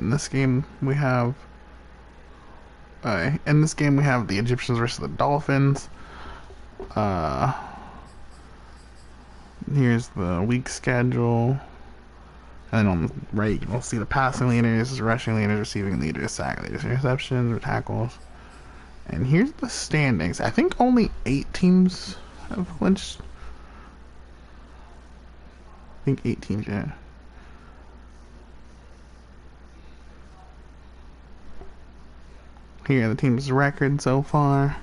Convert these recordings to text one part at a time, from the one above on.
in this game we have the Egyptians versus the Dolphins. Uh, Here's the week schedule. And then on the right, we'll see the passing leaders, rushing leaders, receiving leaders, sack leaders, interceptions, or tackles. And here's the standings. I think only 8 teams have clinched. I think 8 teams, yeah. Here are the team's record so far.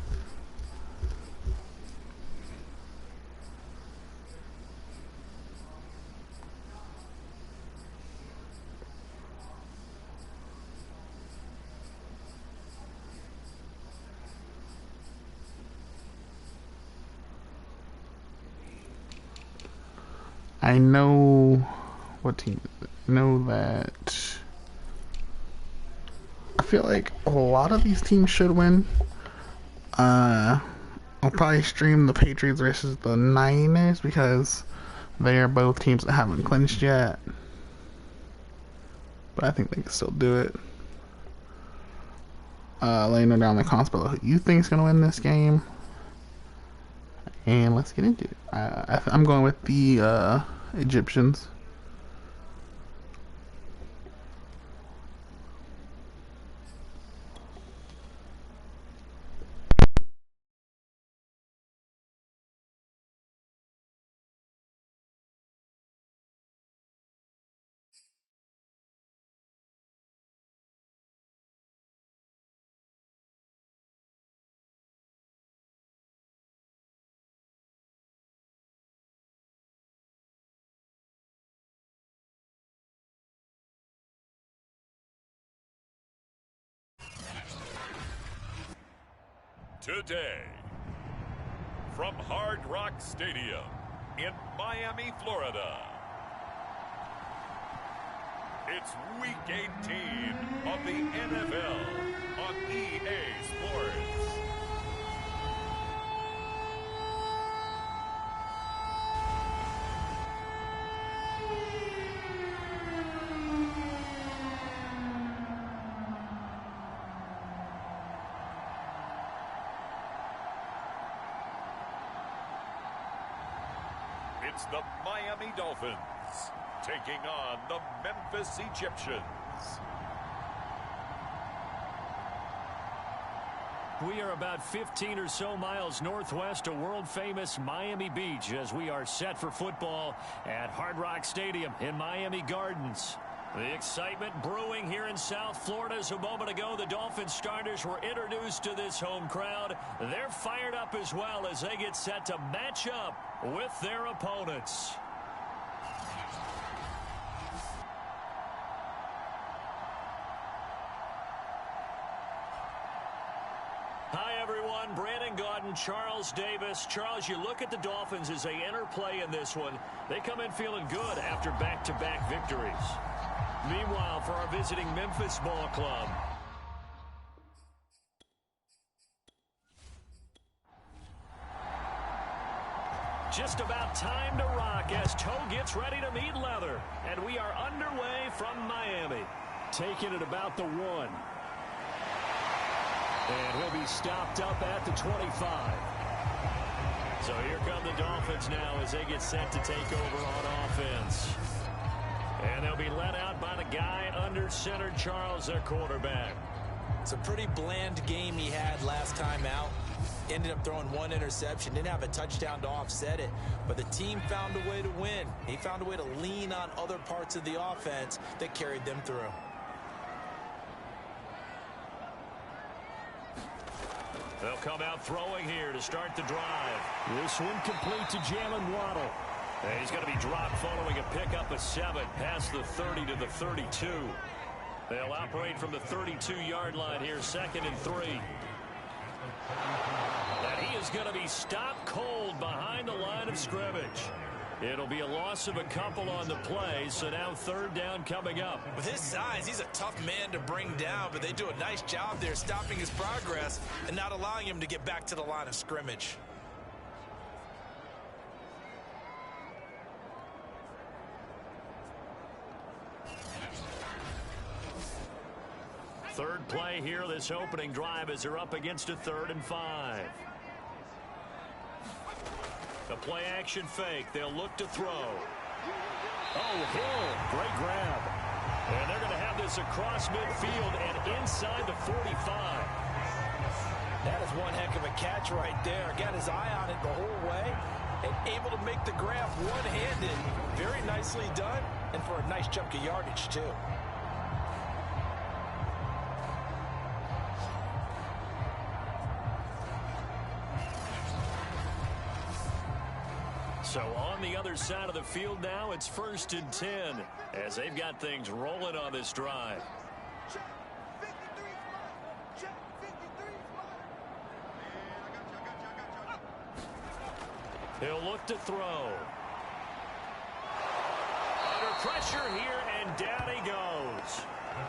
I know what team is it? I know that I feel like a lot of these teams should win. I'll probably stream the Patriots versus the Niners because they are both teams that haven't clinched yet. But I think they can still do it. Let me know down in the comments below who you think is going to win this game. And let's get into it. I'm going with the Egyptians. Today, from Hard Rock Stadium in Miami, Florida, it's Week 18 of the NFL on EA Sports. It's the Miami Dolphins taking on the Memphis Egyptians. We are about 15 or so miles northwest of world-famous Miami Beach as we are set for football at Hard Rock Stadium in Miami Gardens. The excitement brewing here in South Florida as a moment ago the Dolphins starters were introduced to this home crowd. They're fired up as well as they get set to match up with their opponents. Hi, everyone. Brandon Gaudin, Charles Davis. Charles, you look at the Dolphins as they enter play in this one. They come in feeling good after back-to-back victories. Meanwhile, for our visiting Memphis ball club, just about time to rock as Toe gets ready to meet leather. And we are underway from Miami. Taking it about the 1. And he'll be stopped up at the 25. So here come the Dolphins now as they get set to take over on offense. And they'll be let out by the guy under center, Charles, their quarterback. It's a pretty bland game he had last time out. Ended up throwing 1 interception. Didn't have a touchdown to offset it. But the team found a way to win. He found a way to lean on other parts of the offense that carried them through. They'll come out throwing here to start the drive. This one complete to Jalen Waddle. And he's going to be dropped following a pickup of 7 past the 30 to the 32. They'll operate from the 32-yard line here, 2nd and 3. And he is going to be stopped cold behind the line of scrimmage. It'll be a loss of a couple on the play, so now 3rd down coming up. With his size, he's a tough man to bring down, but they do a nice job there stopping his progress and not allowing him to get back to the line of scrimmage. Third play here, this opening drive, as they're up against a 3rd and 5. A play action fake. They'll look to throw. Oh, Hill. Great grab. And they're going to have this across midfield and inside the 45. That is one heck of a catch right there. Got his eye on it the whole way and able to make the grab one-handed. Very nicely done, and for a nice chunk of yardage, too. So on the other side of the field now, it's 1st and 10 as they've got things rolling on this drive. He'll look to throw. Under pressure here, and down he goes.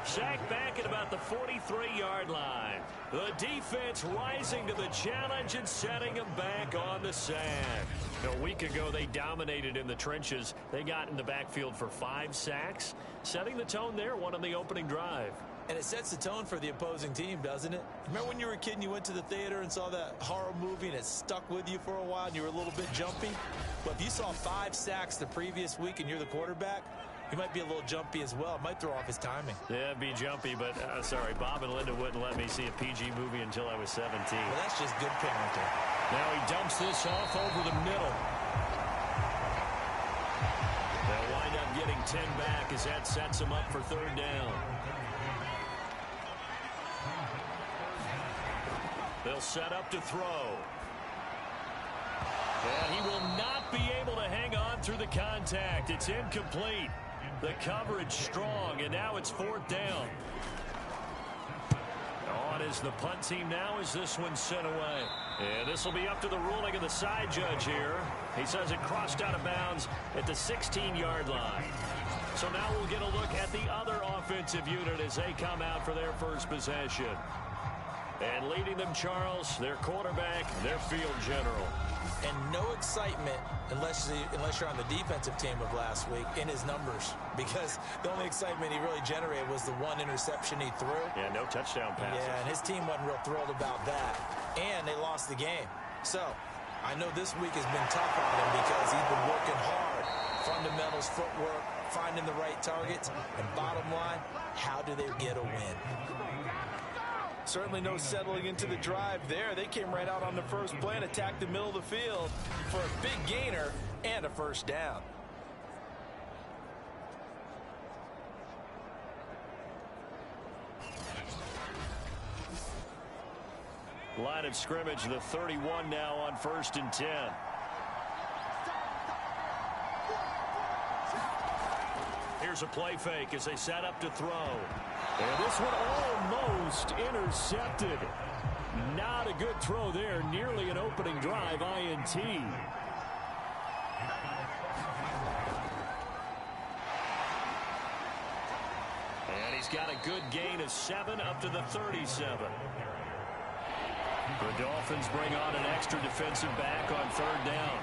Sacked back at about the 43-yard line. The defense rising to the challenge and setting him back on the sand. A week ago, they dominated in the trenches. They got in the backfield for 5 sacks, setting the tone there, one on the opening drive. And it sets the tone for the opposing team, doesn't it? Remember when you were a kid and you went to the theater and saw that horror movie and it stuck with you for a while and you were a little bit jumpy? Well, if you saw 5 sacks the previous week and you're the quarterback, you might be a little jumpy as well. It might throw off his timing. Yeah, it'd be jumpy, but sorry, Bob and Linda wouldn't let me see a PG movie until I was 17. Well, that's just good parenting. Now he dumps this off over the middle. They'll wind up getting 10 back as that sets him up for 3rd down. They'll set up to throw. And he will not be able to hang on through the contact. It's incomplete. The coverage strong, and now it's 4th down. On is the punt team now as this one's sent away. And this will be up to the ruling of the side judge here. He says it crossed out of bounds at the 16-yard line. So now we'll get a look at the other offensive unit as they come out for their first possession. And leading them, Charles, their quarterback, their field general. And no excitement unless you're on the defensive team of last week in his numbers, because the only excitement he really generated was the 1 interception he threw. Yeah, no touchdown passes. Yeah, and his team wasn't real thrilled about that. And they lost the game. So I know this week has been tough on him because he's been working hard. Fundamentals, footwork, finding the right targets. And bottom line, how do they get a win? Certainly no settling into the drive there. They came right out on the first play and attacked the middle of the field for a big gainer and a 1st down. Line of scrimmage, the 31 now on 1st and 10. Here's a play fake as they set up to throw. And this one almost intercepted. Not a good throw there. Nearly an opening drive INT. And he's got a good gain of 7 up to the 37. The Dolphins bring on an extra defensive back on 3rd down.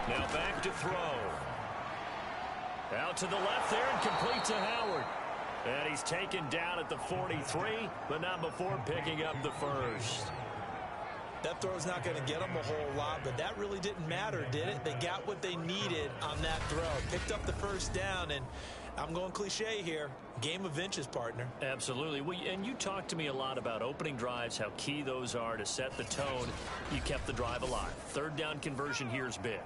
Now back to throw. Out to the left there and complete to Howard. And he's taken down at the 43, but not before picking up the 1st. That throw's not going to get them a whole lot, but that really didn't matter, did it? They got what they needed on that throw. Picked up the 1st down, and I'm going cliche here. Game of inches, partner. Absolutely. And you talked to me a lot about opening drives, how key those are to set the tone. You kept the drive alive. 3rd down conversion here is big.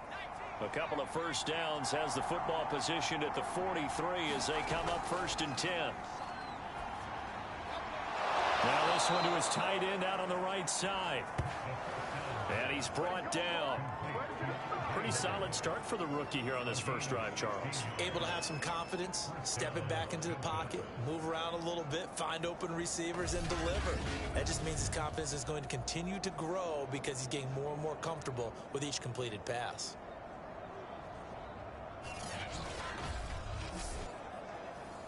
A couple of 1st downs, has the football position at the 43 as they come up 1st and 10. Now this one to his tight end out on the right side. And he's brought down. Pretty solid start for the rookie here on this first drive, Charles. Able to have some confidence, stepping back into the pocket, move around a little bit, find open receivers, and deliver. That just means his confidence is going to continue to grow because he's getting more and more comfortable with each completed pass.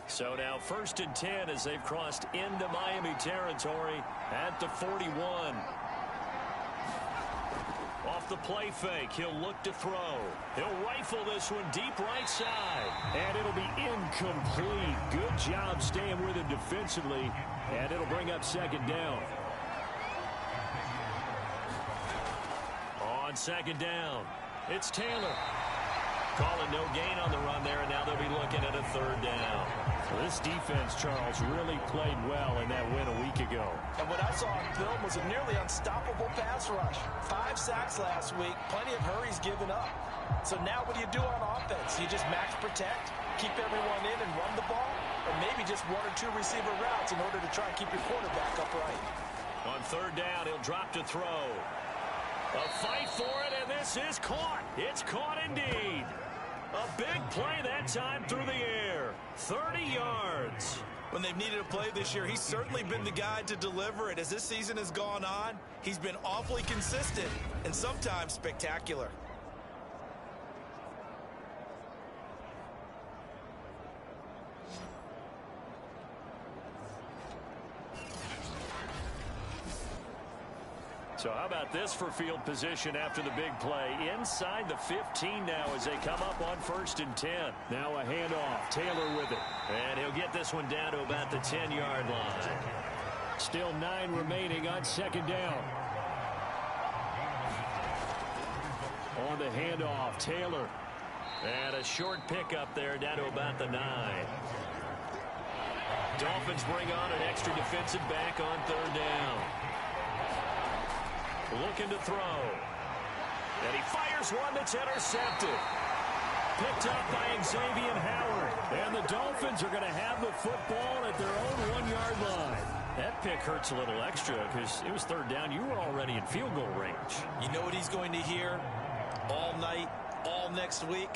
So now 1st and 10 as they've crossed into Miami territory at the 41. Off off the play fake. He'll look to throw. He'll rifle this one deep right side. And it'll be incomplete. Good job staying with him defensively. And it'll bring up second down. On second down, it's Taylor. Calling no gain on the run there, and now they'll be looking at a third down. Well, this defense, Charles, really played well in that win a week ago. And what I saw on film was a nearly unstoppable pass rush. 5 sacks last week, plenty of hurries given up. So now what do you do on offense? You just max protect, keep everyone in and run the ball, or maybe just 1 or 2 receiver routes in order to try and keep your quarterback upright. On third down, he'll drop to throw. A fight for it, and this is caught. It's caught indeed. A big play that time through the air. 30 yards. When they've needed a play this year, he's certainly been the guy to deliver it. As this season has gone on, he's been awfully consistent and sometimes spectacular. So how about this for field position after the big play? Inside the 15 now as they come up on 1st and 10. Now a handoff. Taylor with it. And he'll get this one down to about the 10-yard line. Still 9 remaining on second down. On the handoff, Taylor. And a short pickup there down to about the 9. Dolphins bring on an extra defensive back on third down. Looking to throw. And he fires one that's intercepted. Picked up by Xavier Howard. And the Dolphins are going to have the football at their own 1-yard line. That pick hurts a little extra because it was third down. You were already in field goal range. You know what he's going to hear all night, all next week?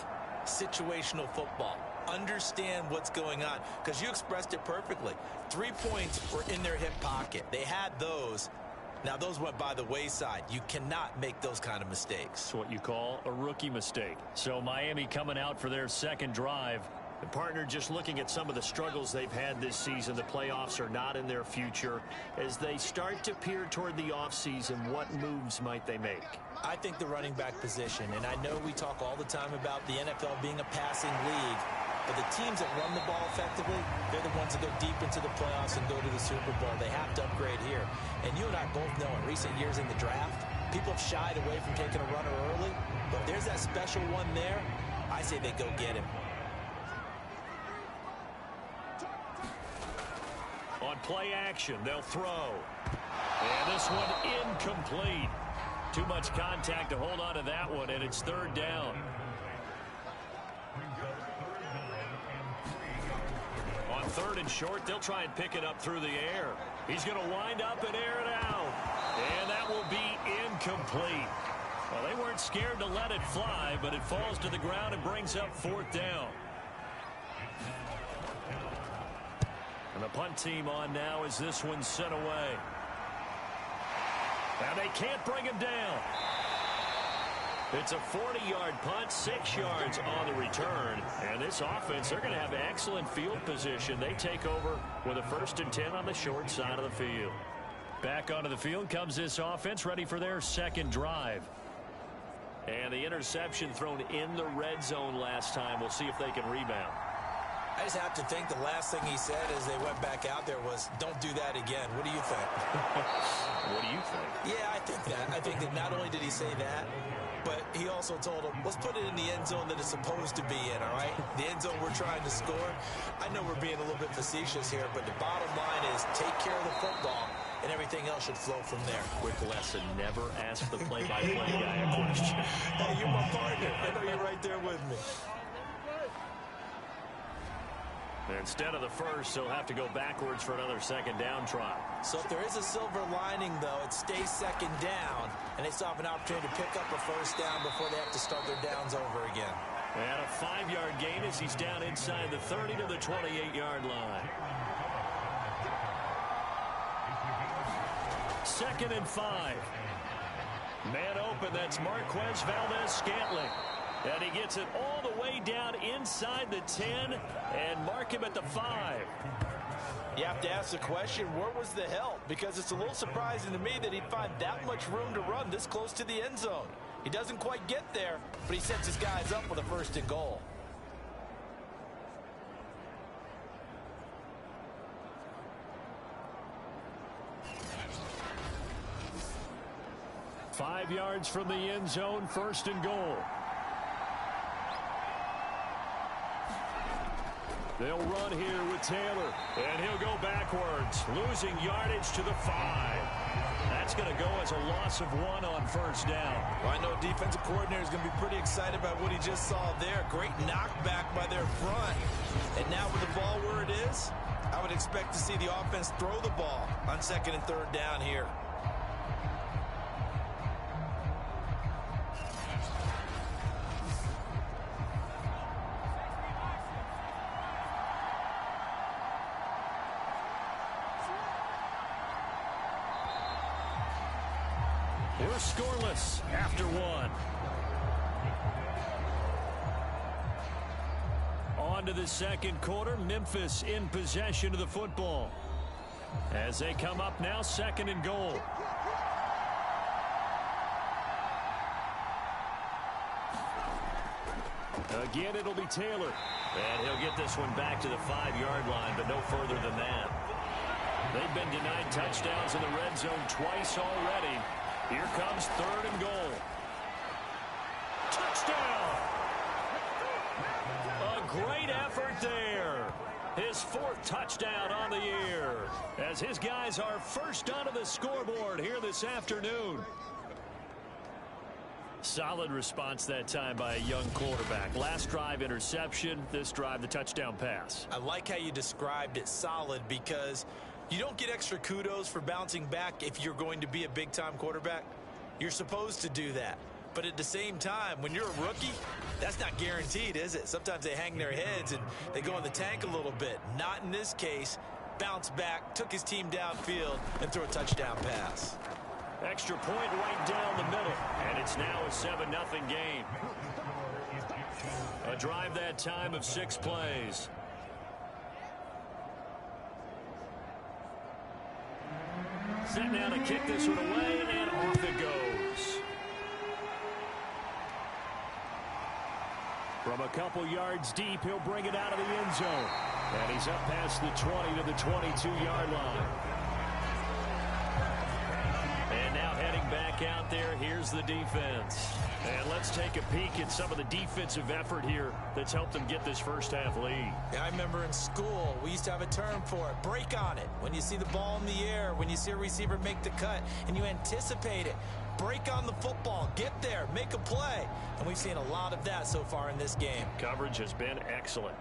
Situational football. Understand what's going on, because you expressed it perfectly. 3 points were in their hip pocket. They had those. Now, those went by the wayside. You cannot make those kind of mistakes. It's what you call a rookie mistake. So Miami coming out for their second drive. The partner just looking at some of the struggles they've had this season. The playoffs are not in their future. As they start to peer toward the offseason, what moves might they make? I think the running back position, and I know we talk all the time about the NFL being a passing league, but the teams that run the ball effectively, they're the ones that go deep into the playoffs and go to the Super Bowl. They have to upgrade here. And you and I both know in recent years in the draft, people have shied away from taking a runner early. But if there's that special one there, I say they go get him. On play action, they'll throw. And this one incomplete. Too much contact to hold on to that one, and it's third down. On third and short, they'll try and pick it up through the air. He's going to wind up and air it out. And that will be incomplete. Well, they weren't scared to let it fly, but it falls to the ground and brings up fourth down. And the punt team on now as this one's sent away. And they can't bring him down. It's a 40-yard punt, 6 yards on the return. And this offense, they're going to have excellent field position. They take over with a 1st and 10 on the short side of the field. Back onto the field comes this offense, ready for their second drive. And the interception thrown in the red zone last time. We'll see if they can rebound. I just have to think the last thing he said as they went back out there was, don't do that again. What do you think? What do you think? Yeah, I think that. I think that not only did he say that, but he also told him, let's put it in the end zone that it's supposed to be in, all right? The end zone we're trying to score. I know we're being a little bit facetious here, but the bottom line is take care of the football, and everything else should flow from there. Quick lesson, never ask the play-by-play guy a question. Hey, you're my partner. I know you're right there with me. Instead of the first, they'll have to go backwards for another second down try. So if there is a silver lining, though, it stays second down, and they still have an opportunity to pick up a first down before they have to start their downs over again. And a 5-yard gain as he's down inside the 30 to the 28-yard line. 2nd and 5. Man open, that's Marquez Valdez-Scantling. And he gets it all the way down inside the 10 and mark him at the 5. You have to ask the question, where was the help? Because it's a little surprising to me that he'd find that much room to run this close to the end zone. He doesn't quite get there, but he sets his guys up with a 1st and goal. Five yards from the end zone, 1st and goal. They'll run here with Taylor, and he'll go backwards, losing yardage to the 5. That's going to go as a loss of 1 on 1st down. Well, I know defensive coordinator is going to be pretty excited about what he just saw there. Great knockback by their front. And now with the ball where it is, I would expect to see the offense throw the ball on 2nd and 3rd down here. We're scoreless after 1. On to the 2nd quarter. Memphis in possession of the football. As they come up now, 2nd and goal. Again, it'll be Taylor. And he'll get this one back to the 5-yard line, but no further than that. They've been denied touchdowns in the red zone twice already. Here comes 3rd and goal. Touchdown! A great effort there. His 4th touchdown on the year. As his guys are first onto the scoreboard here this afternoon. Solid response that time by a young quarterback. Last drive, interception. This drive, the touchdown pass. I like how you described it, solid, because you don't get extra kudos for bouncing back if you're going to be a big-time quarterback. You're supposed to do that. But at the same time, when you're a rookie, that's not guaranteed, is it? Sometimes they hang their heads and they go in the tank a little bit. Not in this case. Bounced back, took his team downfield, and threw a touchdown pass. Extra point right down the middle. And it's now a 7-0 game. A drive that time of 6 plays. Set now to kick this one away, and off it goes. From a couple yards deep, he'll bring it out of the end zone. And he's up past the 20 to the 22-yard line. And now heading back out there, here's the defense. And let's take a peek at some of the defensive effort here that's helped them get this first half lead. Yeah, I remember in school, we used to have a term for it, break on it. When you see the ball in the air, when you see a receiver make the cut, and you anticipate it, break on the football, get there, make a play. And we've seen a lot of that so far in this game. Coverage has been excellent.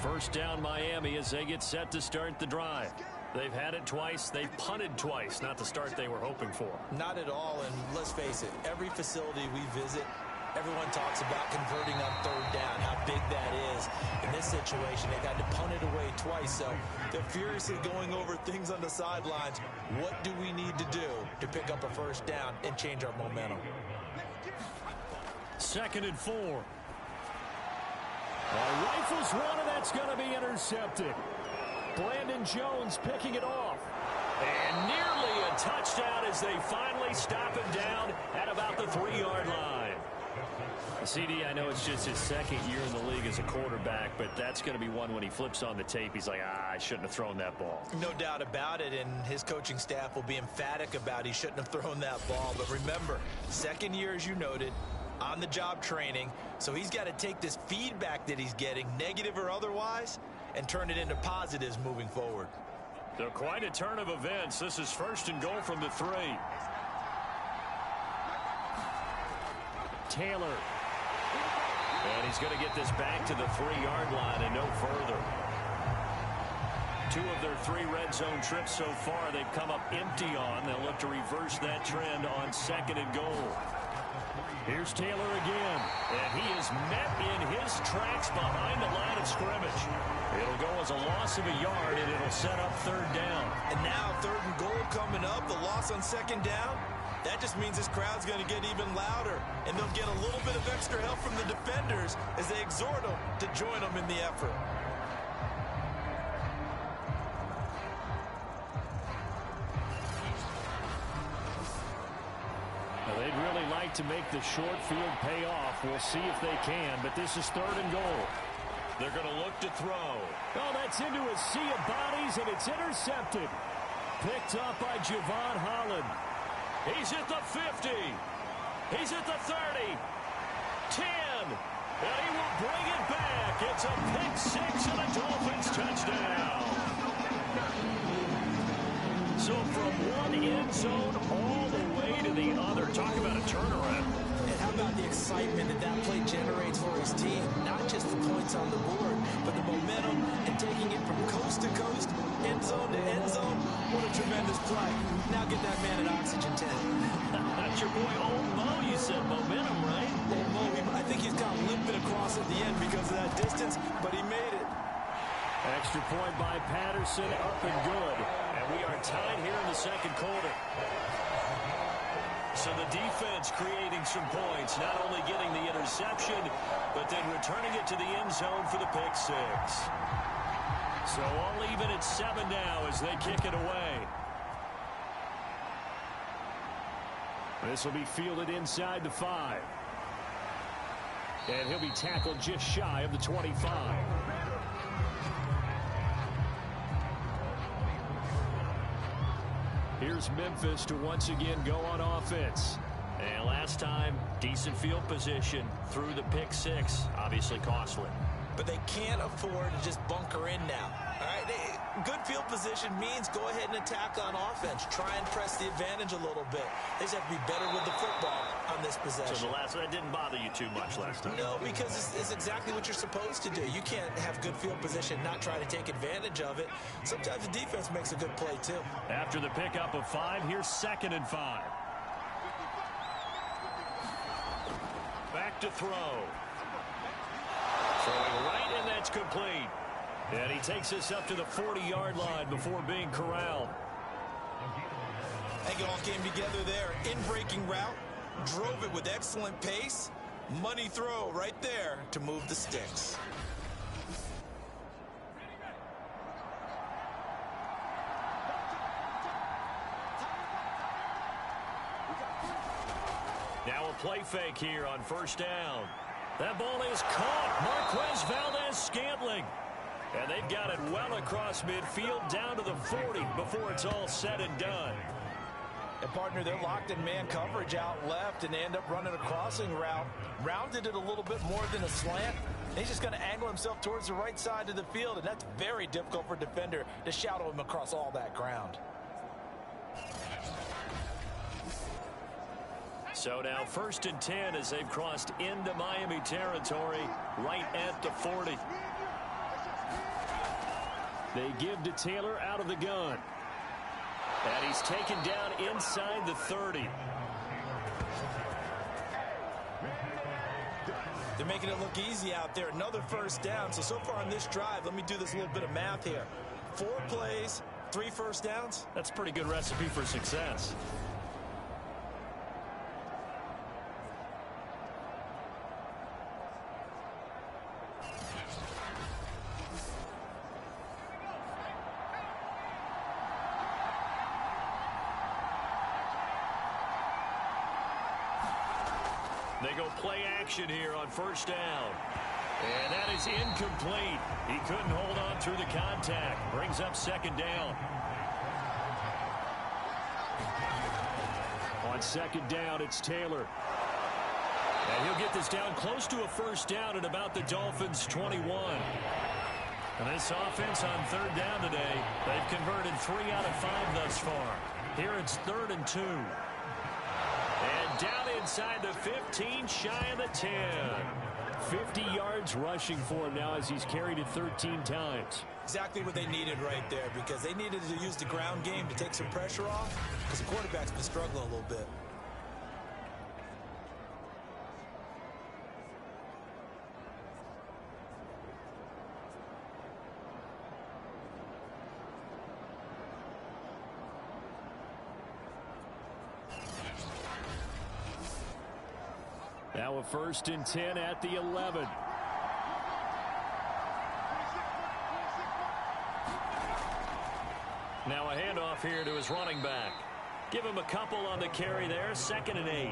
First down Miami as they get set to start the drive. They've had it twice. They've punted twice. Not the start they were hoping for. Not at all, and let's face it, every facility we visit, everyone talks about converting on 3rd down, how big that is. In this situation, they've had to punt it away twice, so they're furiously going over things on the sidelines. What do we need to do to pick up a 1st down and change our momentum? 2nd and 4. Rifles one, and that's going to be intercepted. Brandon Jones picking it off. And nearly a touchdown as they finally stop him down at about the 3-yard line. CD, I know it's just his 2nd year in the league as a quarterback, but that's going to be one when he flips on the tape. He's like, I shouldn't have thrown that ball. No doubt about it, and his coaching staff will be emphatic about he shouldn't have thrown that ball. But remember, 2nd year, as you noted, on-the-job training, so he's got to take this feedback that he's getting, negative or otherwise, and turn it into positives moving forward. So quite a turn of events. This is 1st and goal from the 3. Taylor. And he's going to get this back to the 3-yard line and no further. 2 of their 3 red zone trips so far they've come up empty on. They'll look to reverse that trend on 2nd and goal. Here's Taylor again, and he is met in his tracks behind the line of scrimmage. It'll go as a loss of a yard, and it'll set up 3rd down. And now 3rd and goal coming up, the loss on 2nd down. That just means this crowd's going to get even louder, and they'll get a little bit of extra help from the defenders as they exhort them to join them in the effort. They'd really like to make the short field pay off. We'll see if they can, but this is 3rd and goal. They're going to look to throw. Oh, that's into a sea of bodies, and it's intercepted. Picked up by Javon Holland. He's at the 50. He's at the 30. 10. And he will bring it back. It's a pick 6 and a Dolphins touchdown. So from one end zone all the way to the other. Talk about a turnaround. And how about the excitement that that play generates for his team? Not just the points on the board, but the momentum and taking it from coast to coast, end zone to end zone. What a tremendous play. Now get that man an oxygen tank. That's your boy Old Mo. You said momentum, right? Old Mo, I think he's got limping across at the end because of that distance, but he made it. Extra point by Patterson, up and good. And we are tied here in the second quarter. So the defense creating some points, not only getting the interception, but then returning it to the end zone for the pick 6. So all even at 7 now as they kick it away. This will be fielded inside the 5. And he'll be tackled just shy of the 25. Here's Memphis to once again go on offense. And last time, decent field position through the pick 6. Obviously costly. But they can't afford to just bunker in now. All right, good field position means go ahead and attack on offense. Try and press the advantage a little bit. They just have to be better with the football on this possession. So that didn't bother you too much last time? No, because it's exactly what you're supposed to do. You can't have good field position and not try to take advantage of it. Sometimes the defense makes a good play, too. After the pickup of 5, here's 2nd and 5. Back to throw. Throwing right, and that's complete. And he takes us up to the 40-yard line before being corralled. I think it all came together there. In-breaking route, drove it with excellent pace. Money throw right there to move the sticks. Now a play fake here on 1st down. That ball is caught. Marquez Valdes-Scantling. And they've got it well across midfield down to the 40 before it's all said and done. And partner, they're locked in man coverage out left, and they end up running a crossing route. Rounded it a little bit more than a slant. He's just going to angle himself towards the right side of the field, and that's very difficult for a defender to shadow him across all that ground. So now 1st and 10 as they've crossed into Miami territory right at the 40. They give to Taylor out of the gun. And he's taken down inside the 30. They're making it look easy out there. Another 1st down. So far on this drive, let me do this little bit of math here. 4 plays, 3 1st downs. That's a pretty good recipe for success. They go play action here on 1st down. And that is incomplete. He couldn't hold on through the contact. Brings up 2nd down. On 2nd down, it's Taylor. And he'll get this down close to a 1st down at about the Dolphins' 21. And this offense on 3rd down today, they've converted 3 out of 5 thus far. Here it's 3rd and 2. And down inside the 15, shy of the 10. 50 yards rushing for him now as he's carried it 13 times. Exactly what they needed right there, because they needed to use the ground game to take some pressure off, because the quarterback's been struggling a little bit. Now a 1st and 10 at the 11. Now a handoff here to his running back. Give him a couple on the carry there. 2nd and 8.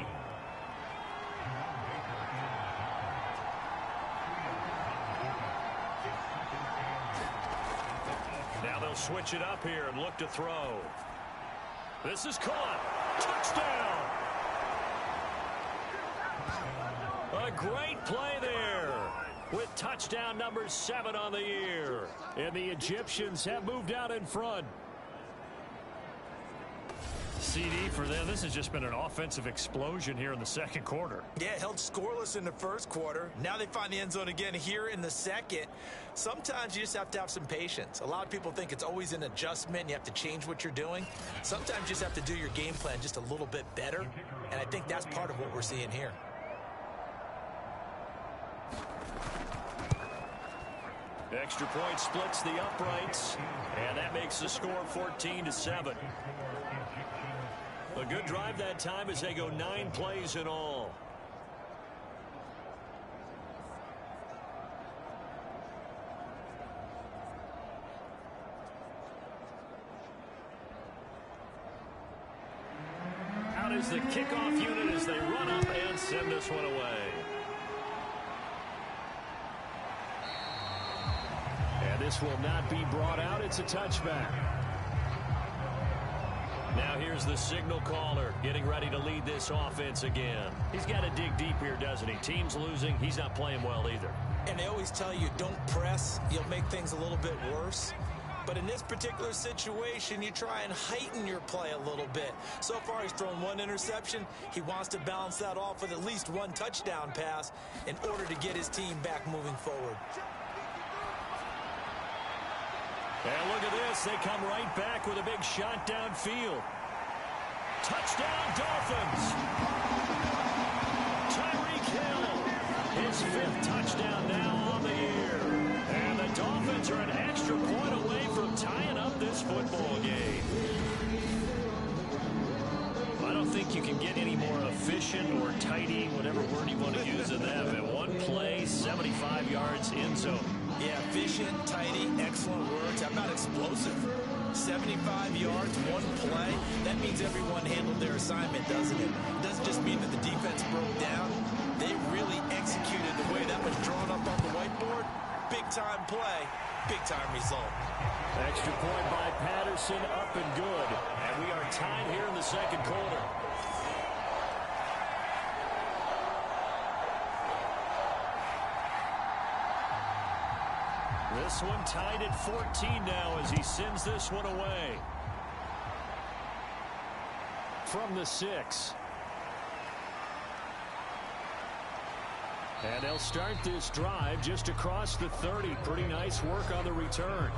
Now they'll switch it up here and look to throw. This is caught. Touchdown. A great play there with touchdown number 7 on the year. And the Egyptians have moved out in front. CD for them. This has just been an offensive explosion here in the 2nd quarter. Yeah, held scoreless in the 1st quarter. Now they find the end zone again here in the 2nd. Sometimes you just have to have some patience. A lot of people think it's always an adjustment. You have to change what you're doing. Sometimes you just have to do your game plan just a little bit better. And I think that's part of what we're seeing here. Extra point splits the uprights. And that makes the score 14-7. A good drive that time as they go 9 plays in all. Out is the kickoff unit as they run up and send this one away. And this will not be brought out. It's a touchback. Now here's the signal caller getting ready to lead this offense again. He's got to dig deep here, doesn't he? Team's losing. He's not playing well either. And they always tell you don't press. You'll make things a little bit worse. But in this particular situation, you try and heighten your play a little bit. So far, he's thrown 1 interception. He wants to balance that off with at least 1 touchdown pass in order to get his team back moving forward. And look at this. They come right back with a big shot downfield. Touchdown, Dolphins. Tyreek Hill, his 5th touchdown now on the year. And the Dolphins are an extra point away from tying up this football game. I don't think you can get any more efficient or tidy, whatever word you want to use in that. In 1 play, 75 yards in zone. Yeah, efficient, tidy, excellent words. How about explosive? 75 yards, 1 play. That means everyone handled their assignment, doesn't it? It doesn't just mean that the defense broke down. They really executed the way that was drawn up on the whiteboard. Big-time play, big-time result. Extra point by Patterson, up and good. And we are tied here in the 2nd quarter. This one tied at 14 now as he sends this one away. From the 6. And they'll start this drive just across the 30. Pretty nice work on the return.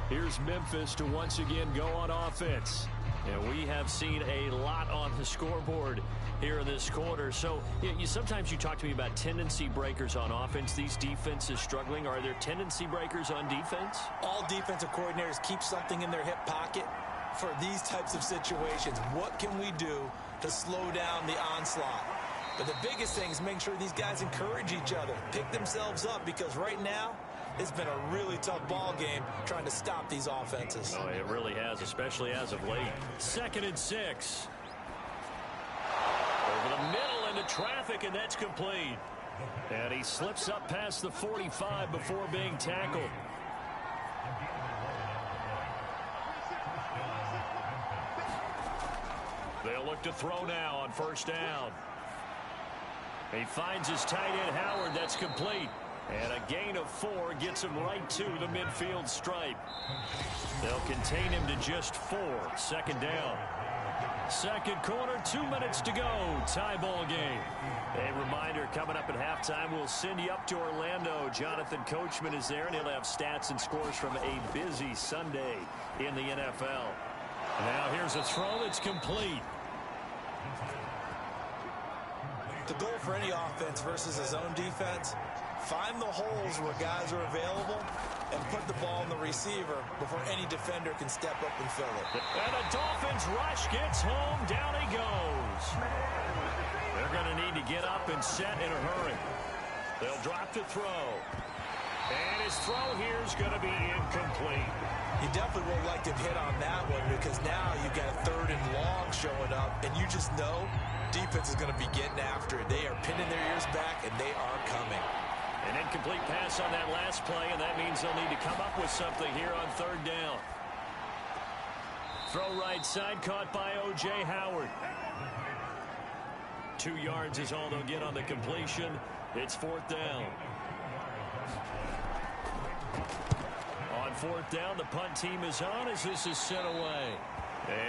Here's Memphis to once again go on offense. And we have seen a lot on the scoreboard here in this quarter. So sometimes you talk to me about tendency breakers on offense. These defenses struggling. Are there tendency breakers on defense? All defensive coordinators keep something in their hip pocket for these types of situations. What can we do to slow down the onslaught? But the biggest thing is making sure these guys encourage each other, pick themselves up, because right now it's been a really tough ball game trying to stop these offenses. Oh, it really has, especially as of late. 2nd and 6. Over the middle into traffic, and that's complete. And he slips up past the 45 before being tackled. They'll look to throw now on 1st down. He finds his tight end Howard. That's complete. And a gain of 4 gets him right to the midfield stripe. They'll contain him to just 4. 2nd down. 2nd quarter, 2 minutes to go. Tie ball game. A reminder, coming up at halftime, we'll send you up to Orlando. Jonathan Coachman is there, and he'll have stats and scores from a busy Sunday in the NFL. Now here's a throw that's complete. The goal for any offense versus his own defense, Find the holes where guys are available and put the ball in the receiver before any defender can step up and fill it. And the Dolphins rush gets home. Down he goes. They're going to need to get up and set in a hurry. They'll drop to throw. And his throw here is going to be incomplete. You definitely would like to hit on that one because now you've got a 3rd and long showing up, and you just know defense is going to be getting after it. They are pinning their ears back, and they are coming. An incomplete pass on that last play, and that means they'll need to come up with something here on 3rd down. Throw right side, caught by O.J. Howard. 2 yards is all they'll get on the completion. It's 4th down. On 4th down, the punt team is on as this is sent away.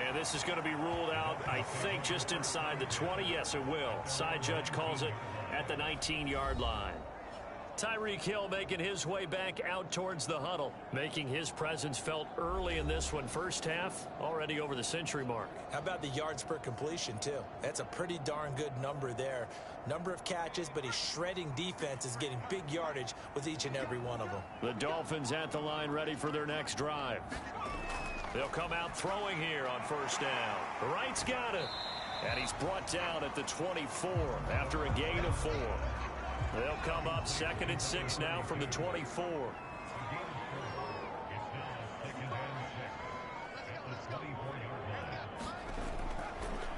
And this is going to be ruled out, I think, just inside the 20. Yes, it will. Side judge calls it at the 19-yard line. Tyreek Hill making his way back out towards the huddle, making his presence felt early in this one. First half, already over the century mark. How about the yards per completion, too? That's a pretty darn good number there. Number of catches, but he's shredding defenses, getting big yardage with each and every one of them. The Dolphins at the line ready for their next drive. They'll come out throwing here on 1st down. Wright's got it. And he's brought down at the 24 after a gain of 4. They'll come up 2nd and 6 now from the 24.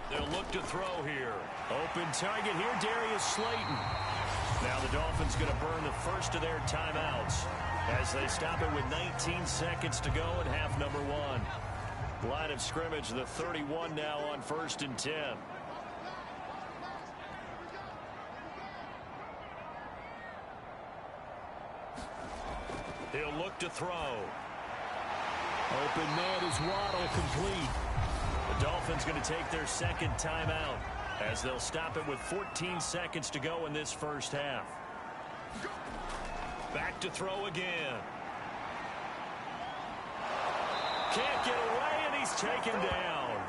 They'll look to throw here. Open target here, Darius Slayton. Now the Dolphins going to burn the first of their timeouts as they stop it with 19 seconds to go in half number 1. Line of scrimmage, the 31 now on 1st and 10. He'll look to throw. Open man is Waddle, complete. The Dolphins going to take their 2nd timeout as they'll stop it with 14 seconds to go in this first half. Back to throw again. Can't get away, and he's taken down.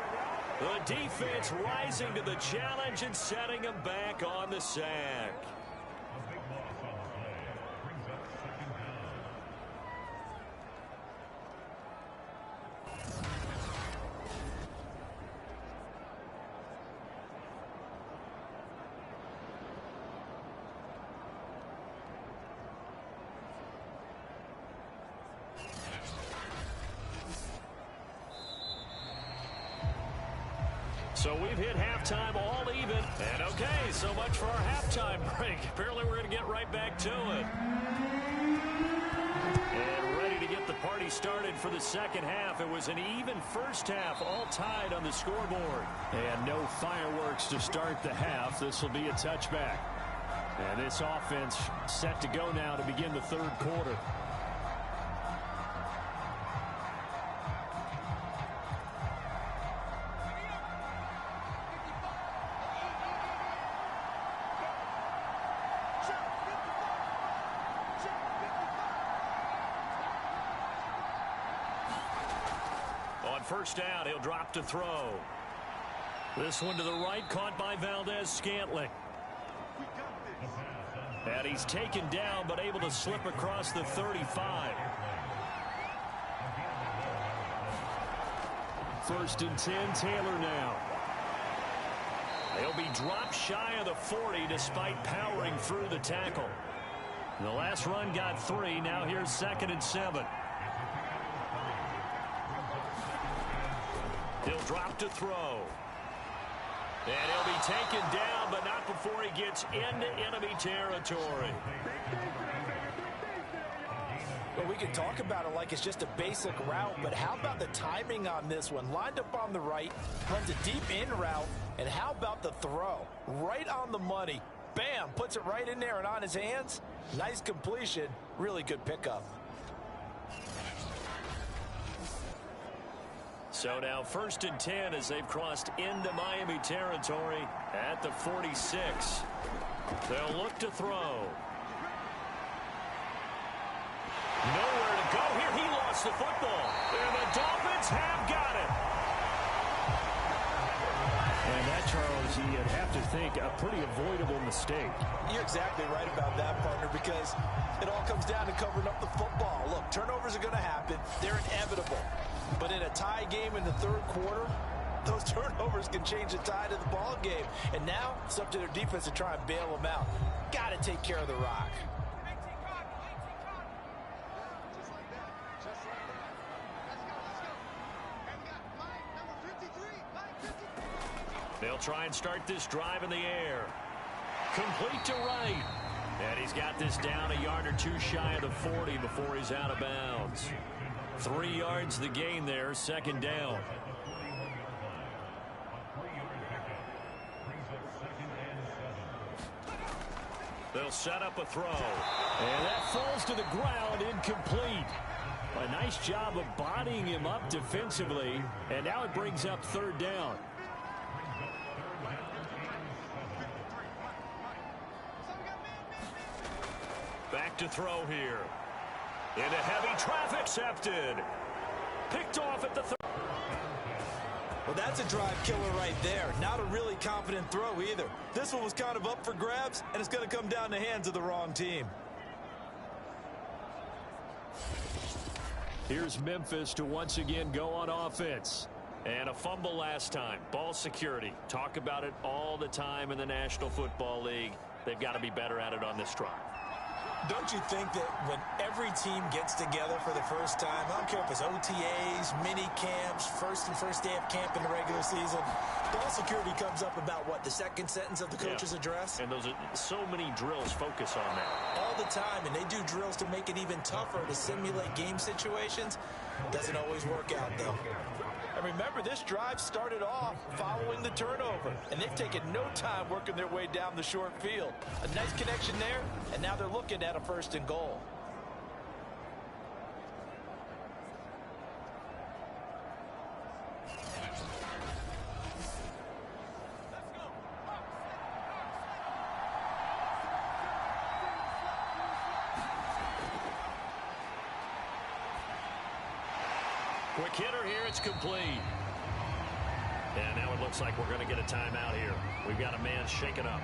The defense rising to the challenge and setting him back on the sack. So we've hit halftime all even. And okay, so much for our halftime break. Apparently we're going to get right back to it. And ready to get the party started for the 2nd half. It was an even first half, all tied on the scoreboard. And no fireworks to start the half. This will be a touchback. And this offense set to go now to begin the 3rd quarter. First down, he'll drop to throw. This one to the right, caught by Valdez-Scantling. And he's taken down, but able to slip across the 35. 1st and 10, Taylor now. He'll be dropped shy of the 40 despite powering through the tackle. The last run got 3. Now here's 2nd and 7. He'll drop to throw. And he'll be taken down, but not before he gets into enemy territory. Well, we can talk about it like it's just a basic route, but how about the timing on this one? Lined up on the right, runs a deep in route, and how about the throw? Right on the money. Bam, puts it right in there and on his hands. Nice completion, really good pickup. So now 1st and 10 as they've crossed into Miami territory at the 46. They'll look to throw. Nowhere to go here. He lost the football. And the Dolphins have got it. And that Charles, you'd have to think a pretty avoidable mistake. You're exactly right about that, partner, because it all comes down to covering up the football. Look, turnovers are going to happen. They're inevitable. But in a tie game in the third quarter, those turnovers can change the tide of the ball game. And now it's up to their defense to try and bail them out. Got to take care of the rock. They'll try and start this drive in the air. Complete to right. And he's got this down a yard or two shy of the 40 before he's out of bounds. 3 yards the gain there, second down. They'll set up a throw. And that falls to the ground, incomplete. A nice job of bodying him up defensively. And now it brings up third down. Back to throw here. Into heavy traffic. Accepted. Picked off at the third. Well, that's a drive killer right there. Not a really confident throw either. This one was kind of up for grabs, and it's going to come down the hands of the wrong team. Here's Memphis to once again go on offense. And a fumble last time. Ball security. Talk about it all the time in the National Football League. They've got to be better at it on this drive. Don't you think that when every team gets together for the first time, I don't care if it's OTAs, mini camps, first day of camp in the regular season, ball security comes up about, what, the second sentence of the coach's address? And those are so many drills focus on that. All the time, and they do drills to make it even tougher to simulate game situations. Doesn't always work out, though. And remember, this drive started off following the turnover, and they've taken no time working their way down the short field. A nice connection there, and now they're looking at a first and goal. Quick hitter here, it's complete. And now it looks like we're going to get a timeout here. We've got a man shaken up.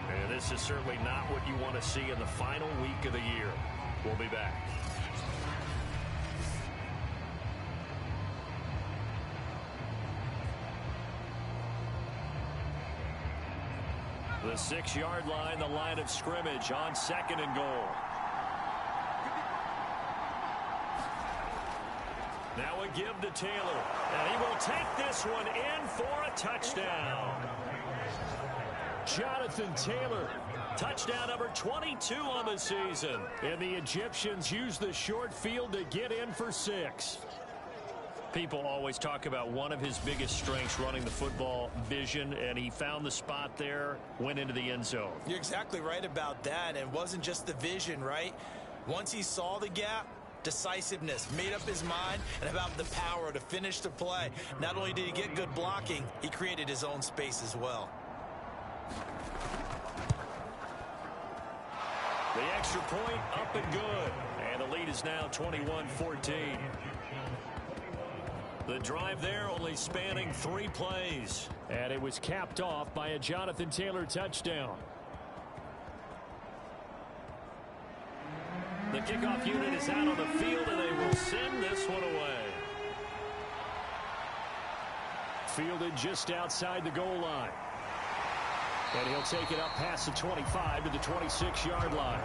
And this is certainly not what you want to see in the final week of the year. We'll be back. The 6-yard line, the line of scrimmage on second and goal. Now a give to Taylor, and he will take this one in for a touchdown. Jonathan Taylor, touchdown number 22 on the season. And the Egyptians use the short field to get in for 6. People always talk about one of his biggest strengths, running the football, vision, and he found the spot there, went into the end zone. You're exactly right about that. It wasn't just the vision, right? Once he saw the gap, decisiveness, made up his mind, and about the power to finish the play. Not only did he get good blocking, he created his own space as well. The extra point up and good. And the lead is now 21-14. The drive there only spanning 3 plays. And it was capped off by a Jonathan Taylor touchdown. The kickoff unit is out on the field, and they will send this one away. Fielded just outside the goal line. And he'll take it up past the 25 to the 26-yard line.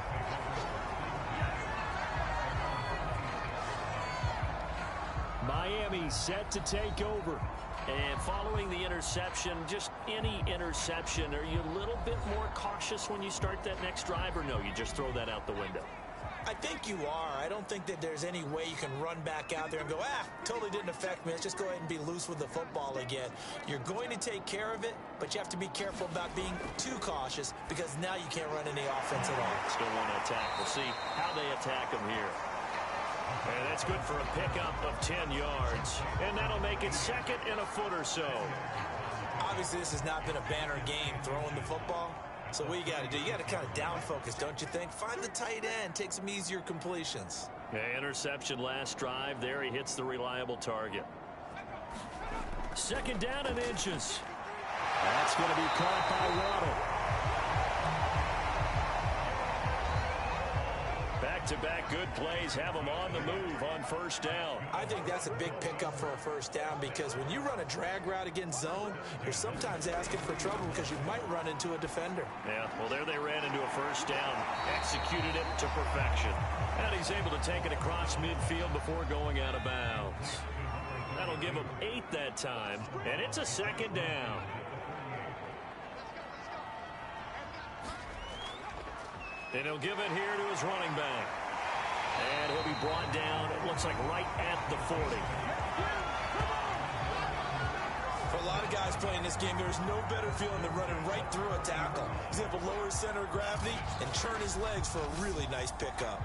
Miami set to take over. And following the interception, just any interception, are you a little bit more cautious when you start that next drive, or no, you just throw that out the window? I think you are. I don't think that there's any way you can run back out there and go, totally didn't affect me. Let's just go ahead and be loose with the football again. You're going to take care of it, but you have to be careful about being too cautious because now you can't run any offense at all. Still want to attack. We'll see how they attack them here. And that's good for a pickup of 10 yards. And that'll make it second and a foot or so. Obviously, this has not been a banner game throwing the football. So what you got to do, you got to kind of down focus, don't you think? Find the tight end, take some easier completions. Yeah, interception last drive. There he hits the reliable target. Second down and inches. That's going to be caught by Waddle. Back-to-back good plays have them on the move on first down. I think that's a big pickup for a first down because when you run a drag route against zone, you're sometimes asking for trouble because you might run into a defender. Yeah, well, there they ran into a first down, executed it to perfection. And he's able to take it across midfield before going out of bounds. That'll give him 8 that time, and it's a second down. And he'll give it here to his running back. And he'll be brought down, it looks like right at the 40. For a lot of guys playing this game, there's no better feeling than running right through a tackle. He's able to lower his center of gravity and churn his legs for a really nice pickup.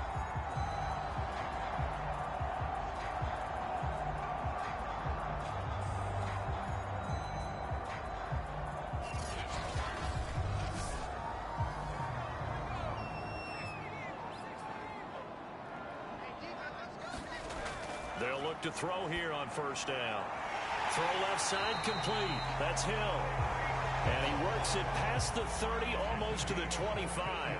They'll look to throw here on first down. Throw left side complete. That's Hill. And he works it past the 30, almost to the 25.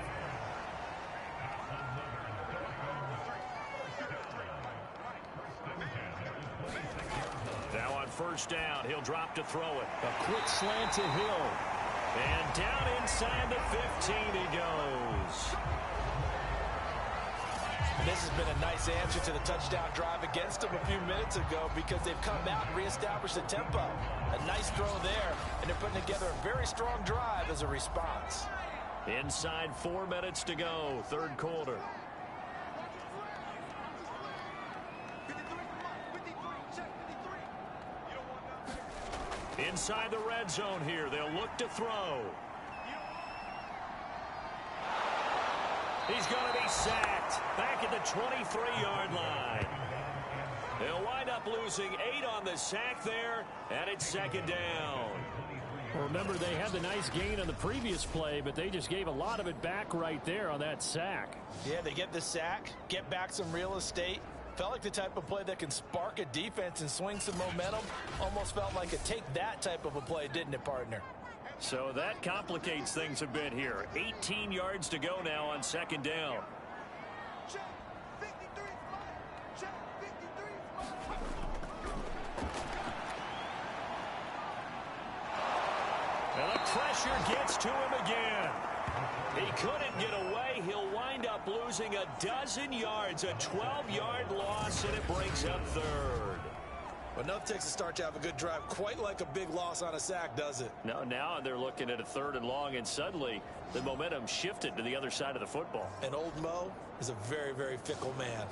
Now on first down, he'll drop to throw it. A quick slant to Hill. And down inside the 15 he goes. This has been a nice answer to the touchdown drive against them a few minutes ago because they've come out and reestablished the tempo. A nice throw there, and they're putting together a very strong drive as a response. Inside 4 minutes to go, third quarter. Inside the red zone here, they'll look to throw. He's going to be sacked back at the 23-yard line. They'll wind up losing 8 on the sack there, and it's second down. Well, remember, they had the nice gain on the previous play, but they just gave a lot of it back right there on that sack. Yeah, they get the sack, get back some real estate. Felt like the type of play that can spark a defense and swing some momentum. Almost felt like a take-that type of a play, didn't it, partner? So that complicates things a bit here. 18 yards to go now on second down. And the pressure gets to him again. He couldn't get away. He'll wind up losing a dozen yards, a 12-yard loss, and it brings up third. Well, enough takes a start to have a good drive. Quite like a big loss on a sack, does it? No, now they're looking at a 3rd and long, and suddenly the momentum shifted to the other side of the football. And old Mo is a very, very fickle man.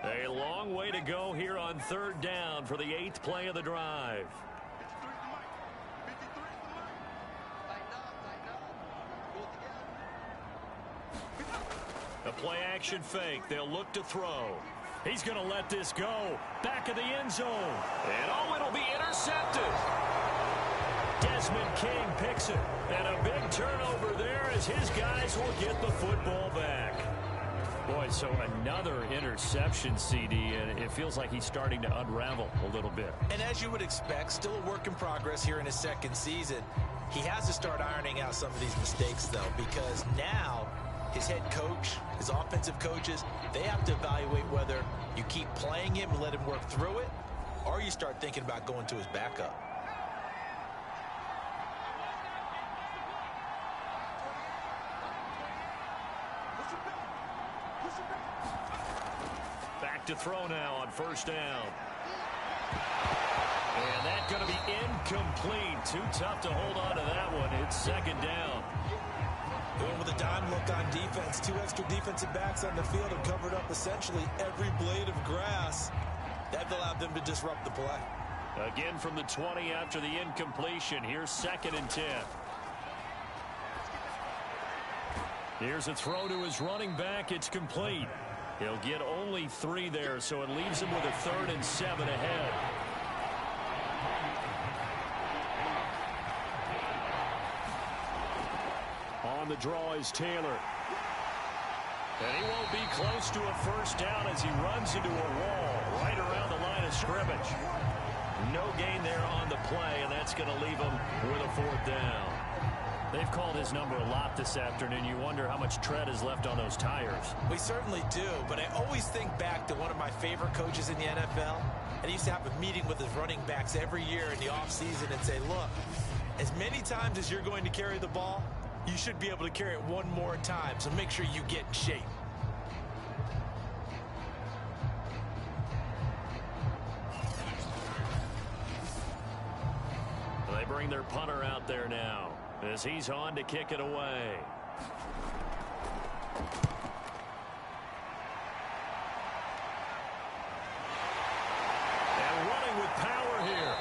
A long way to go here on third down for the 8th play of the drive. A play action fake. They'll look to throw. He's going to let this go. Back of the end zone. And oh, it'll be intercepted. Desmond King picks it. And a big turnover there as his guys will get the football back. Boy, so another interception, CD, and it feels like he's starting to unravel a little bit. And as you would expect, still a work in progress here in his second season. He has to start ironing out some of these mistakes, though, because now his head coach, his offensive coaches, they have to evaluate whether you keep playing him and let him work through it, or you start thinking about going to his backup. Back to throw now on first down. And that's going to be incomplete. Too tough to hold on to that one. It's second down. Going with a dime look on defense. 2 extra defensive backs on the field have covered up essentially every blade of grass. That allowed them to disrupt the play. Again from the 20 after the incompletion. Here's 2nd and 10. Here's a throw to his running back. It's complete. He'll get only 3 there, so it leaves him with a 3rd and 7 ahead. On the draw is Taylor. And he won't be close to a first down as he runs into a wall right around the line of scrimmage. No gain there on the play, and that's going to leave them with a 4th down. They've called his number a lot this afternoon. You wonder how much tread is left on those tires. We certainly do, but I always think back to one of my favorite coaches in the NFL. And he used to have a meeting with his running backs every year in the offseason and say, look, as many times as you're going to carry the ball, you should be able to carry it one more time, so make sure you get in shape. They bring their punter out there now as he's on to kick it away. And running with power here.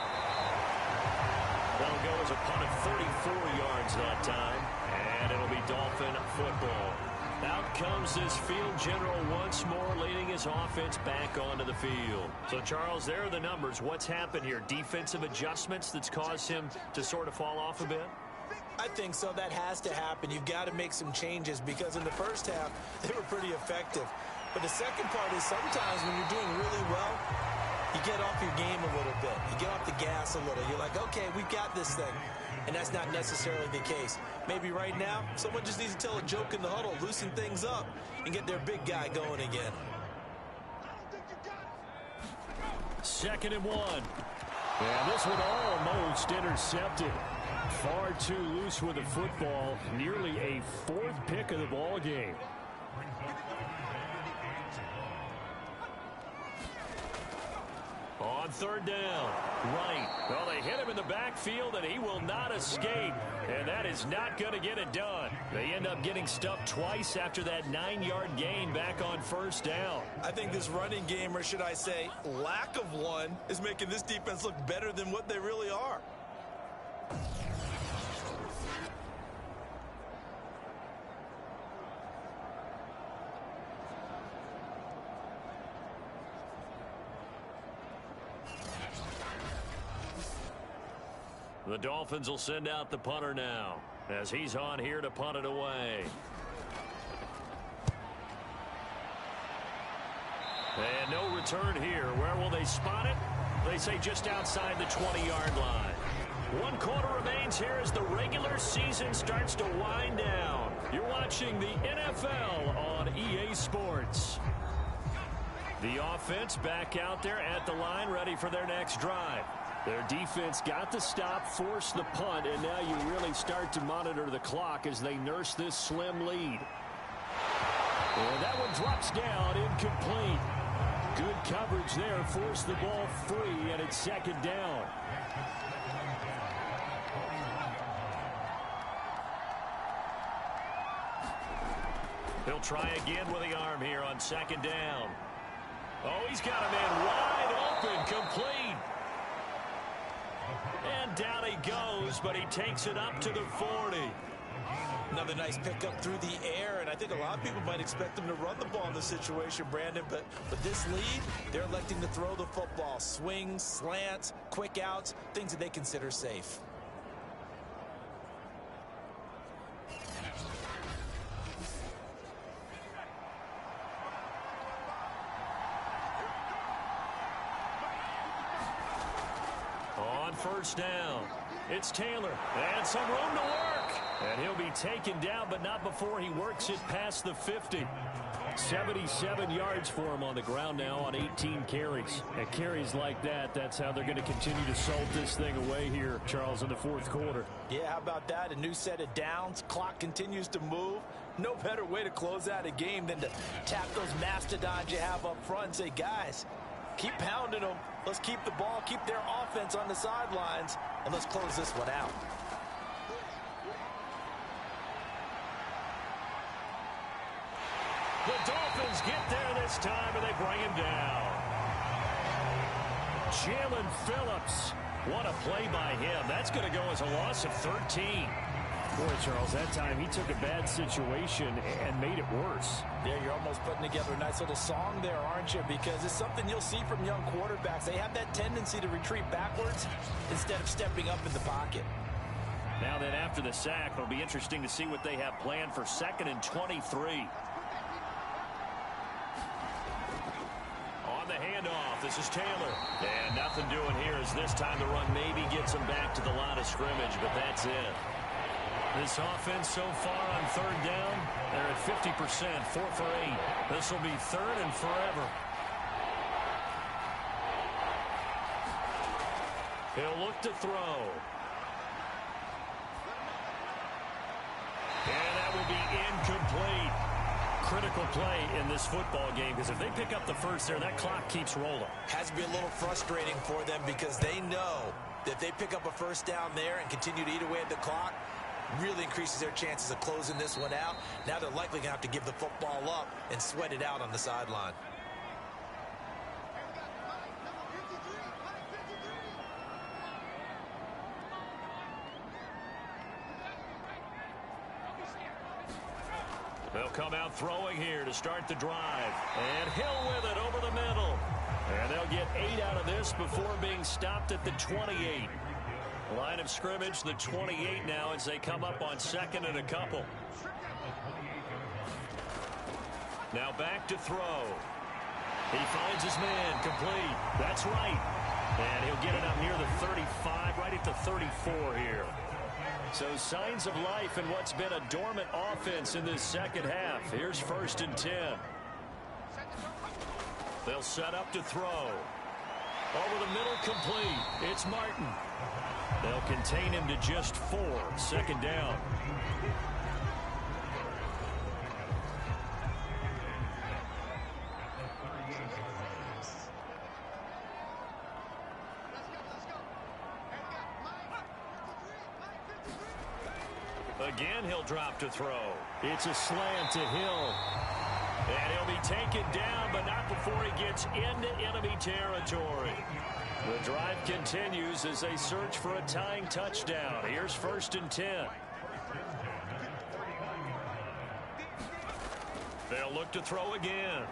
That'll go as a punt of 34 yards that time, and it'll be Dolphin football. Out comes this field general once more, leading his offense back onto the field. So, Charles, there are the numbers. What's happened here? Defensive adjustments that's caused him to sort of fall off a bit? I think so. That has to happen. You've got to make some changes because in the first half, they were pretty effective. But the second part is sometimes when you're doing really well, you get off your game a little bit. You get off the gas a little. You're like, okay, we've got this thing. And that's not necessarily the case. Maybe right now, someone just needs to tell a joke in the huddle, loosen things up, and get their big guy going again. 2nd and 1. And this one almost intercepted. Far too loose with the football. Nearly a 4th pick of the ball game. On 3rd down, right. Well, they hit him in the backfield, and he will not escape. And that is not going to get it done. They end up getting stuffed twice after that 9-yard gain back on 1st down. I think this running game, or should I say lack of one, is making this defense look better than what they really are. The Dolphins will send out the punter now as he's on here to punt it away. And no return here. Where will they spot it? They say just outside the 20-yard line. 1 quarter remains here as the regular season starts to wind down. You're watching the NFL on EA Sports. The offense back out there at the line, ready for their next drive. Their defense got the stop, forced the punt, and now you really start to monitor the clock as they nurse this slim lead. And that one drops down, incomplete. Good coverage there, forced the ball free, and it's 2nd down. He'll try again with the arm here on 2nd down. Oh, he's got a man wide open, complete. And down he goes, but he takes it up to the 40. Another nice pickup through the air, and I think a lot of people might expect him to run the ball in this situation, Brandon, but with this lead, they're electing to throw the football. Swings, slants, quick outs, things that they consider safe. On 1st down, it's Taylor, and some room to work. And he'll be taken down, but not before he works it past the 50. 77 yards for him on the ground now on 18 carries. And carries like that, that's how they're going to continue to salt this thing away here, Charles, in the 4th quarter. Yeah, how about that? A new set of downs. Clock continues to move. No better way to close out a game than to tap those mastodons you have up front and say, guys, keep pounding them. Let's keep the ball, keep their offense on the sidelines, and let's close this one out. The Dolphins get there this time, and they bring him down. Jalen Phillips. What a play by him. That's going to go as a loss of 13. Boy, Charles, that time he took a bad situation and made it worse. Yeah, you're almost putting together a nice little song there, aren't you? Because it's something you'll see from young quarterbacks. They have that tendency to retreat backwards instead of stepping up in the pocket. Now then, after the sack, it'll be interesting to see what they have planned for 2nd and 23. On the handoff. This is Taylor. And nothing doing here as this time the run maybe gets them back to the line of scrimmage, but that's it. This offense so far on third down, they're at 50%, 4 for 8. This will be third and forever. He'll look to throw. And that will be incomplete. Critical play in this football game, because if they pick up the first there, that clock keeps rolling. Has to be a little frustrating for them because they know that if they pick up a first down there and continue to eat away at the clock, really increases their chances of closing this one out. Now they're likely going to have to give the football up and sweat it out on the sideline. They'll come out throwing here to start the drive. And Hill with it over the middle. And they'll get 8 out of this before being stopped at the 28. Line of scrimmage, the 28 now as they come up on second and a couple. Now back to throw. He finds his man, complete. That's right. And he'll get it up near the 35, right at the 34 here. So signs of life in what's been a dormant offense in this second half. Here's 1st and 10. They'll set up to throw. Over the middle, complete. It's Martin. They'll contain him to just 4. Second down. Again, he'll drop to throw. It's a slant to Hill. And he'll be taken down, but not before he gets into enemy territory. The drive continues as they search for a tying touchdown. Here's 1st and 10. They'll look to throw again.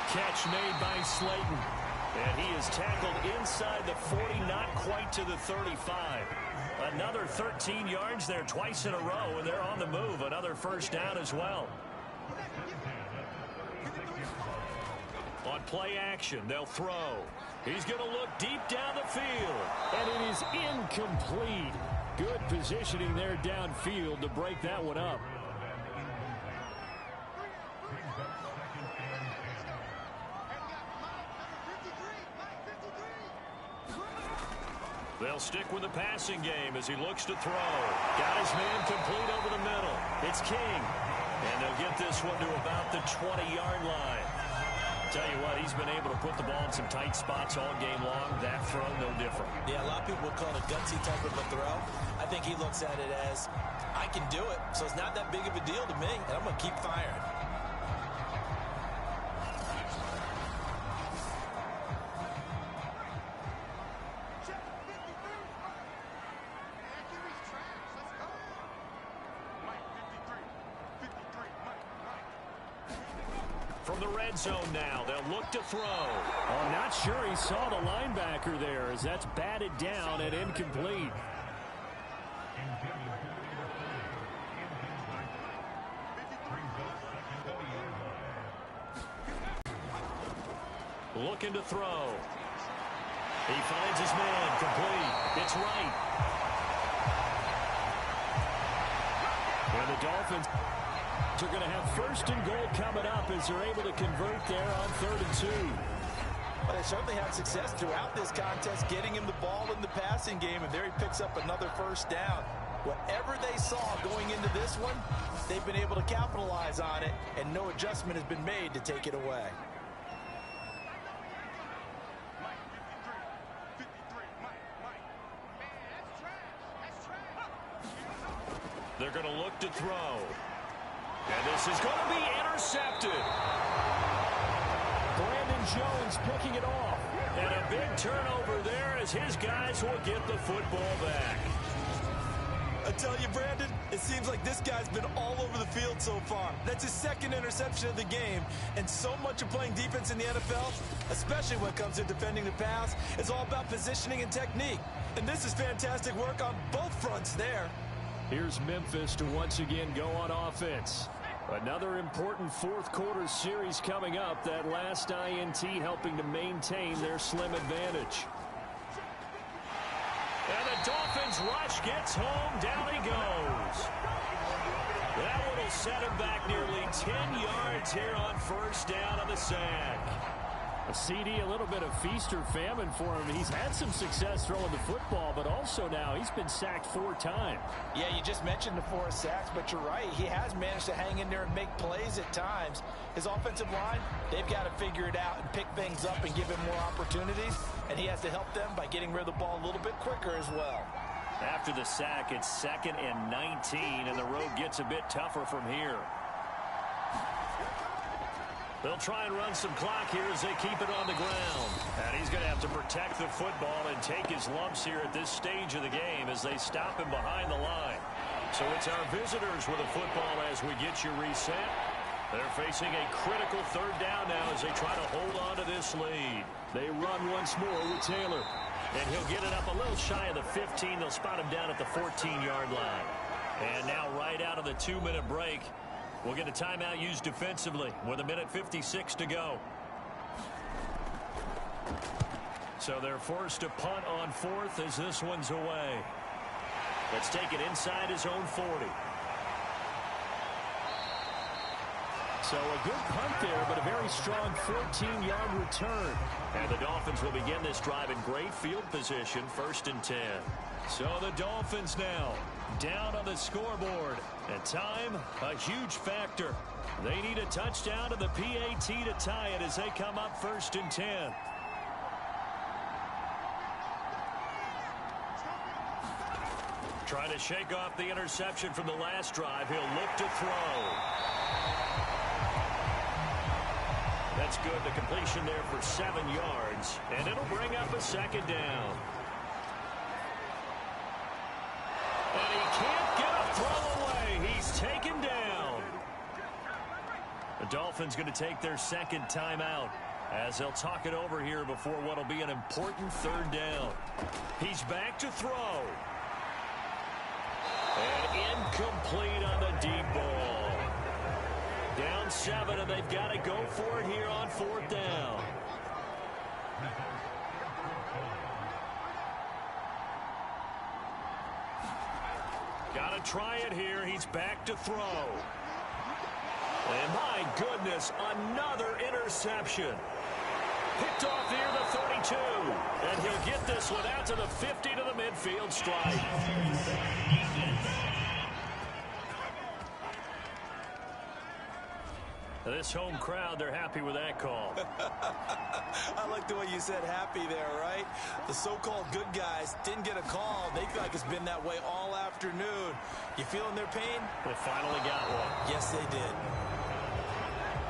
Catch made by Slayton. And he is tackled inside the 40, not quite to the 35. Another 13 yards there twice in a row, and they're on the move. Another first down as well. On play action, they'll throw. He's going to look deep down the field. And it is incomplete. Good positioning there downfield to break that one up. They'll stick with the passing game as he looks to throw. Got his man complete over the middle. It's King. And they'll get this one to about the 20-yard line. Tell you what, he's been able to put the ball in some tight spots all game long. That throw, no different. Yeah, a lot of people would call it a gutsy type of a throw. I think he looks at it as, I can do it, so it's not that big of a deal to me, and I'm going to keep firing. From the red zone now, they'll look to throw. I'm not sure he saw the linebacker there as that's batted down and incomplete. Looking to throw. He finds his man, complete. It's right. And the Dolphins are going to have 1st and goal coming up as they're able to convert there on 3rd and 2. But they certainly had success throughout this contest, getting him the ball in the passing game, and there he picks up another first down. Whatever they saw going into this one, they've been able to capitalize on it, and no adjustment has been made to take it away. They're going to look to throw. And this is going to be intercepted. Brandon Jones picking it off. And a big turnover there as his guys will get the football back. I tell you, Brandon, it seems like this guy's been all over the field so far. That's his 2nd interception of the game. And so much of playing defense in the NFL, especially when it comes to defending the pass, is all about positioning and technique. And this is fantastic work on both fronts there. Here's Memphis to once again go on offense. Another important fourth quarter series coming up. That last INT helping to maintain their slim advantage. And the Dolphins rush gets home. Down he goes. That one will set him back nearly 10 yards here on first down on the sack. A CD, a little bit of feast or famine for him. He's had some success throwing the football, but also now he's been sacked 4 times. Yeah, you just mentioned the 4 sacks, but you're right. He has managed to hang in there and make plays at times. His offensive line, they've got to figure it out and pick things up and give him more opportunities, and he has to help them by getting rid of the ball a little bit quicker as well. After the sack, it's 2nd and 19, and the road gets a bit tougher from here. They'll try and run some clock here as they keep it on the ground. And he's going to have to protect the football and take his lumps here at this stage of the game as they stop him behind the line. So it's our visitors with the football as we get you reset. They're facing a critical 3rd down now as they try to hold on to this lead. They run once more with Taylor. And he'll get it up a little shy of the 15. They'll spot him down at the 14-yard line. And now right out of the 2-minute break, we'll get a timeout used defensively with 1:56 to go. So they're forced to punt on 4th as this one's away. Let's take it inside his own 40. So a good punt there, but a very strong 14-yard return. And the Dolphins will begin this drive in great field position, 1st and 10. So the Dolphins now down on the scoreboard. And time, a huge factor. They need a touchdown to the PAT to tie it as they come up 1st and 10. Trying to shake off the interception from the last drive. He'll look to throw. That's good. The completion there for 7 yards. And it'll bring up a 2nd down. And he can't get a throw away. He's taken down. The Dolphins going to take their 2nd timeout as they'll talk it over here before what will be an important 3rd down. He's back to throw. And incomplete on the deep ball. Down 7, and they've got to go for it here on 4th down. Got to try it here. He's back to throw. And my goodness, another interception. Picked off near the 32. And he'll get this one out to the 50 to the midfield stripe. This home crowd, they're happy with that call. I like the way you said happy there, right? The so-called good guys didn't get a call. They feel like it's been that way all afternoon. You feeling their pain? They finally got one. Yes, they did.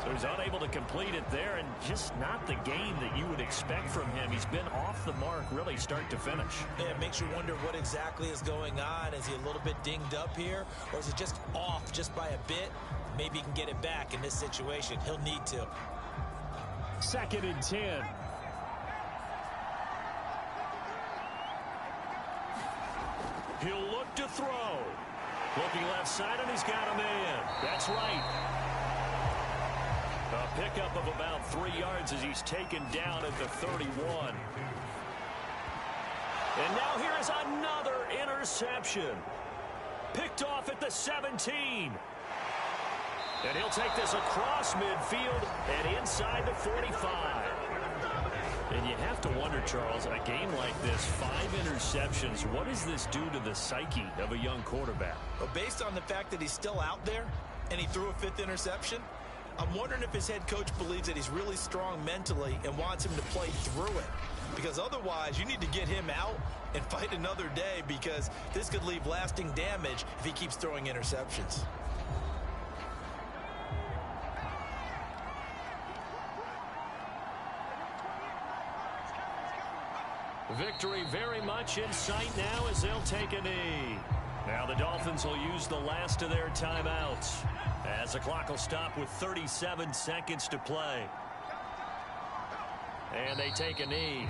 So he's unable to complete it there, and just not the game that you would expect from him. He's been off the mark really start to finish. Yeah, it makes you wonder what exactly is going on. Is he a little bit dinged up here, or is it just off just by a bit? Maybe he can get it back in this situation. He'll need to. 2nd and 10. He'll look to throw. Looking left side, and he's got a man. That's right. A pickup of about 3 yards as he's taken down at the 31. And now here is another interception. Picked off at the 17. And he'll take this across midfield and inside the 45. And you have to wonder, Charles, a game like this, 5 interceptions, what does this do to the psyche of a young quarterback? Well, based on the fact that he's still out there and he threw a 5th interception, I'm wondering if his head coach believes that he's really strong mentally and wants him to play through it. Because otherwise, you need to get him out and fight another day, because this could leave lasting damage if he keeps throwing interceptions. Victory very much in sight now as they'll take a knee. Now the Dolphins will use the last of their timeouts as the clock will stop with 37 seconds to play. And they take a knee.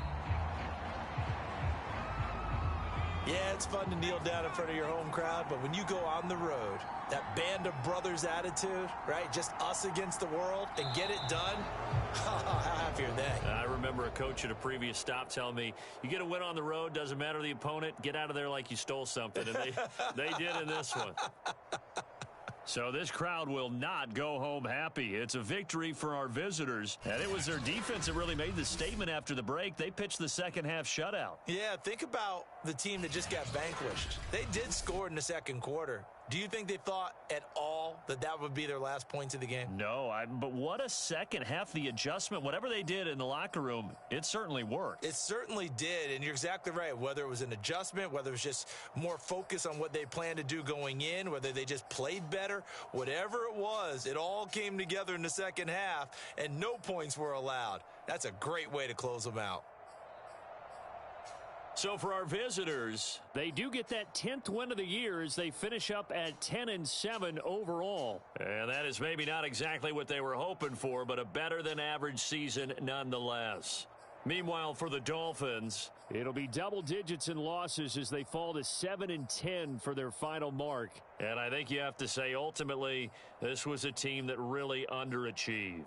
Yeah, it's fun to kneel down in front of your home crowd, but when you go on the road, that band of brothers attitude, right? Just us against the world and get it done. How happy are they? I remember a coach at a previous stop telling me, you get a win on the road, doesn't matter the opponent, get out of there like you stole something. And they did in this one. So this crowd will not go home happy. It's a victory for our visitors. And it was their defense that really made the statement after the break. They pitched the second half shutout. Yeah, think about the team that just got vanquished. They did score in the second quarter. Do you think they thought at all that that would be their last points of the game? No, but what a second half. The adjustment, whatever they did in the locker room, it certainly worked. It certainly did, and you're exactly right. Whether it was an adjustment, whether it was just more focus on what they planned to do going in, whether they just played better, whatever it was, it all came together in the second half, and no points were allowed. That's a great way to close them out. So for our visitors, they do get that 10th win of the year as they finish up at 10-7 overall. And that is maybe not exactly what they were hoping for, but a better than average season nonetheless. Meanwhile, for the Dolphins, it'll be double digits in losses as they fall to 7-10 for their final mark. And I think you have to say, ultimately, this was a team that really underachieved.